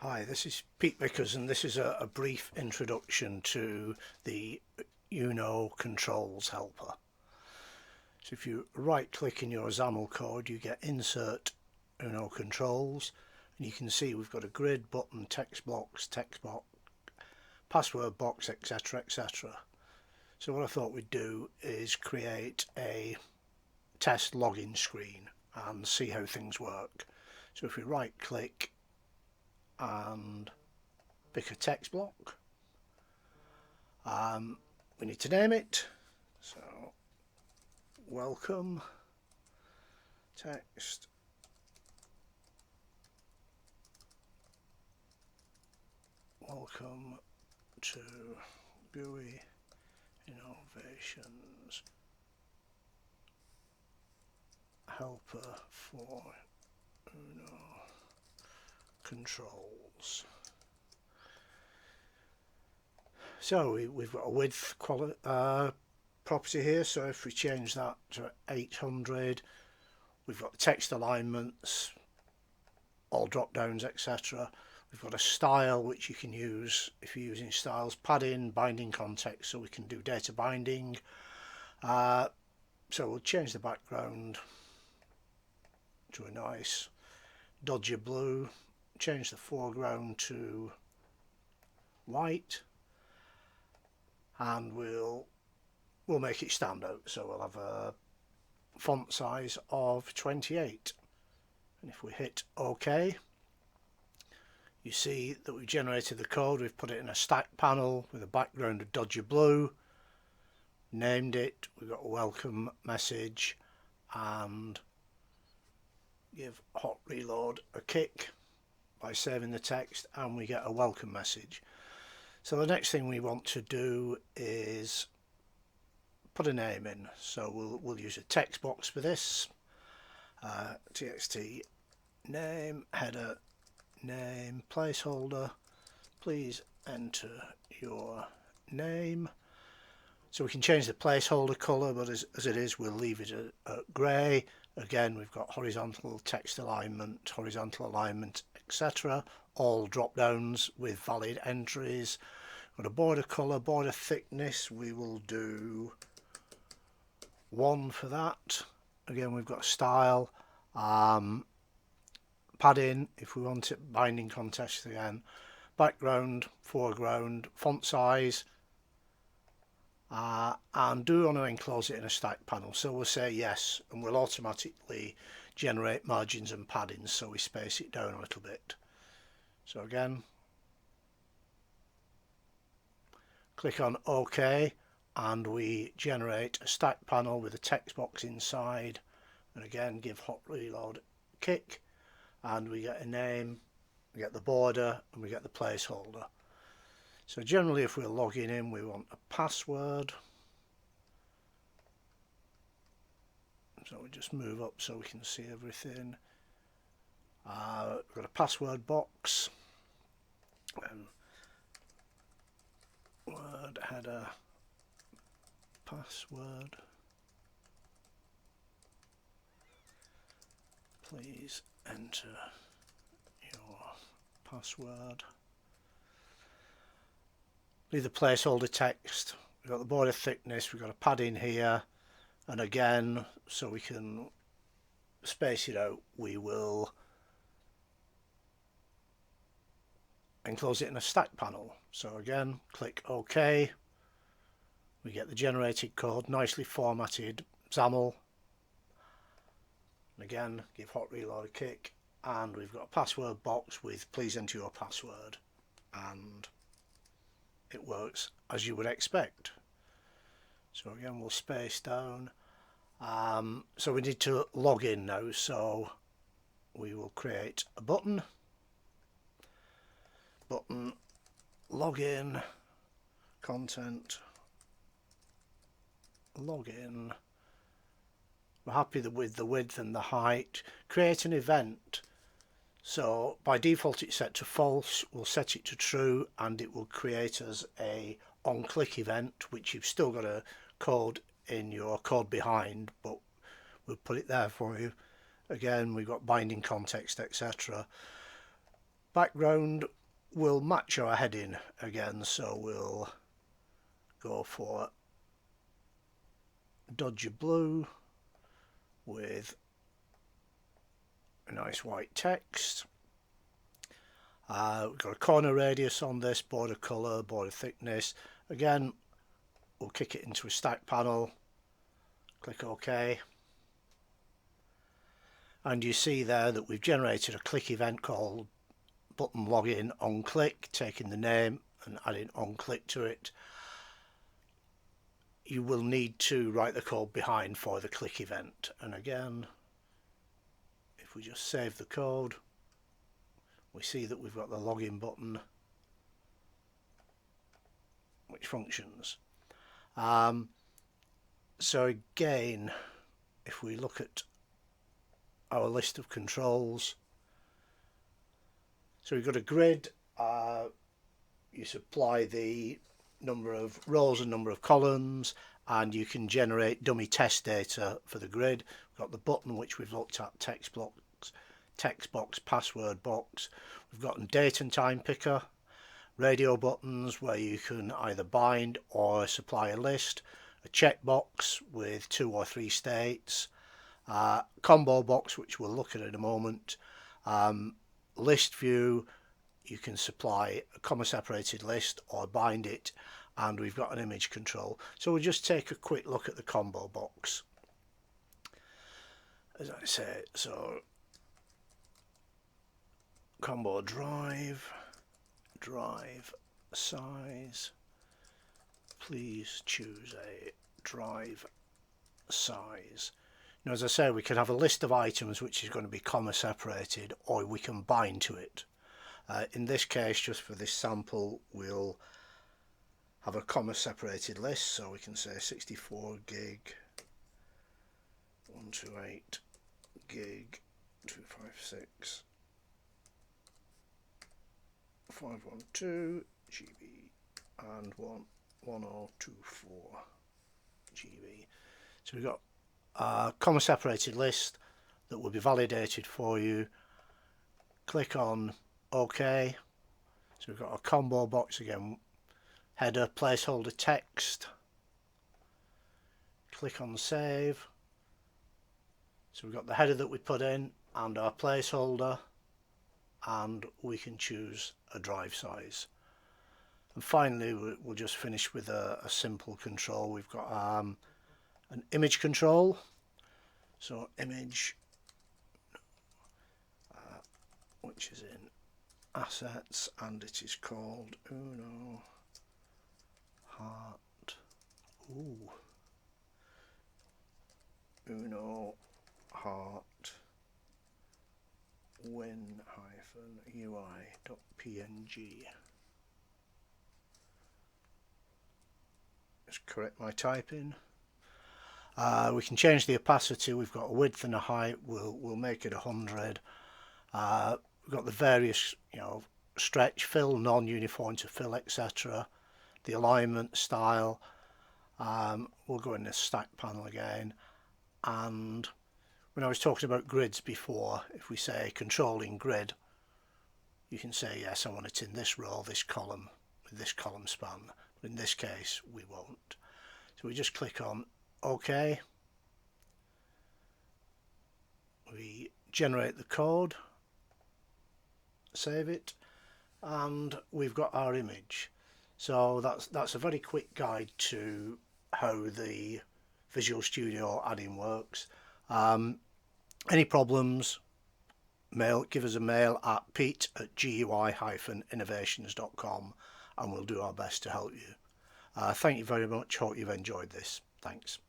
Hi, this is Pete Vickers, and this is a brief introduction to the controls helper. So if you right click in your XAML code, you get insert controls, and you can see we've got a grid, button, text box, password box, etc, etc. So what I thought we'd do is create a test login screen and see how things work. So if we right click and pick a text block, we need to name it, so welcome text welcome to GUI Innovations Helper for Controls. So we've got a width property here, so if we change that to 800, we've got the text alignments, all drop downs, etc. We've got a style which you can use if you're using styles, padding, binding context, so we can do data binding. So we'll change the background to a nice dodgy blue, change the foreground to white, and we'll make it stand out. So we'll have a font size of 28, and if we hit OK, you see that we've generated the code. We've put it in a stack panel with a background of dodgy blue, named it, we've got a welcome message, and give hot reload a kick by saving the text, and we get a welcome message. So the next thing we want to do is put a name in. So we'll use a text box for this. TXT name, header, name, placeholder. Please enter your name. So we can change the placeholder colour, but as it is, we'll leave it at grey. Again, we've got horizontal text alignment, horizontal alignment, etc. All drop downs with valid entries. Got a border colour, border thickness. We will do 1 for that. Again, we've got style, padding if we want it, binding context again, background, foreground, font size, and do we want to enclose it in a stack panel. So we'll say yes, and we'll automatically generate margins and paddings, so we space it down a little bit. So again, click on OK, and we generate a stack panel with a text box inside, and again give hot reload kick, and we get a name, we get the border, and we get the placeholder. So generally, if we're logging in, we want a password. So we just move up so we can see everything. We've got a password box, and word header, password. Please enter your password. Leave the placeholder text. We've got the border thickness, we've got a padding here, and again, so we can space it out, we will enclose it in a stack panel. So again, click OK. We get the generated code, nicely formatted XAML. And again, give hot reload a kick, and we've got a password box with please enter your password, and it works as you would expect. So again, we'll space down. So we need to log in now, so we will create a button login, content, login. We're happy with the width and the height. Create an event. So by default it's set to false. We'll set it to true, and it will create us a on-click event, which you've still got a code in your code behind, but we'll put it there for you. Again, we've got binding context, etc. Background will match our heading again, so we'll go for Dodger blue with a nice white text. We've got a corner radius on this, border colour, border thickness. Again, we'll kick it into a stack panel, click OK, and you see there that we've generated a click event called button login on click, taking the name and adding on click to it. You will need to write the code behind for the click event, and again, if we just save the code, we see that we've got the login button which functions. So again, if we look at our list of controls, so we've got a grid. You supply the number of rows and number of columns, and you can generate dummy test data for the grid. We've got the button which we've looked at, text box, password box. We've got a date and time picker, radio buttons where you can either bind or supply a list, a checkbox with 2 or 3 states, combo box which we'll look at in a moment, list view, you can supply a comma separated list or bind it, and we've got an image control. So we'll just take a quick look at the combo box. As I say, so combo drive size, please choose a drive size. Now, as I say, we can have a list of items which is going to be comma separated, or we can bind to it. In this case, just for this sample, we'll have a comma separated list, so we can say 64 gig 128 gig 256 512 GB and 1024 GB. So we've got a comma separated list that will be validated for you. Click on OK. So we've got a combo box again, header, placeholder text. Click on save. So we've got the header that we put in and our placeholder, and we can choose a drive size. And finally, we'll just finish with a simple control. We've got an image control. So image, which is in assets, and it is called Uno Heart. Uno Heart win-ui.png. Just correct my typing. We can change the opacity. We've got a width and a height. We'll make it 100. We've got the various, stretch, fill, non-uniform to fill, etc. The alignment, style. We'll go in this stack panel again. And when I was talking about grids before, if we say controlling grid, you can say yes, I want it in this row, this column, with this column span. But in this case, we won't. So we just click on OK. We generate the code, save it, and we've got our image. So that's a very quick guide to how the Visual Studio add-in works. Any problems, give us a mail at pete@gui-innovations.com, and we'll do our best to help you. Thank you very much. Hope you've enjoyed this. Thanks.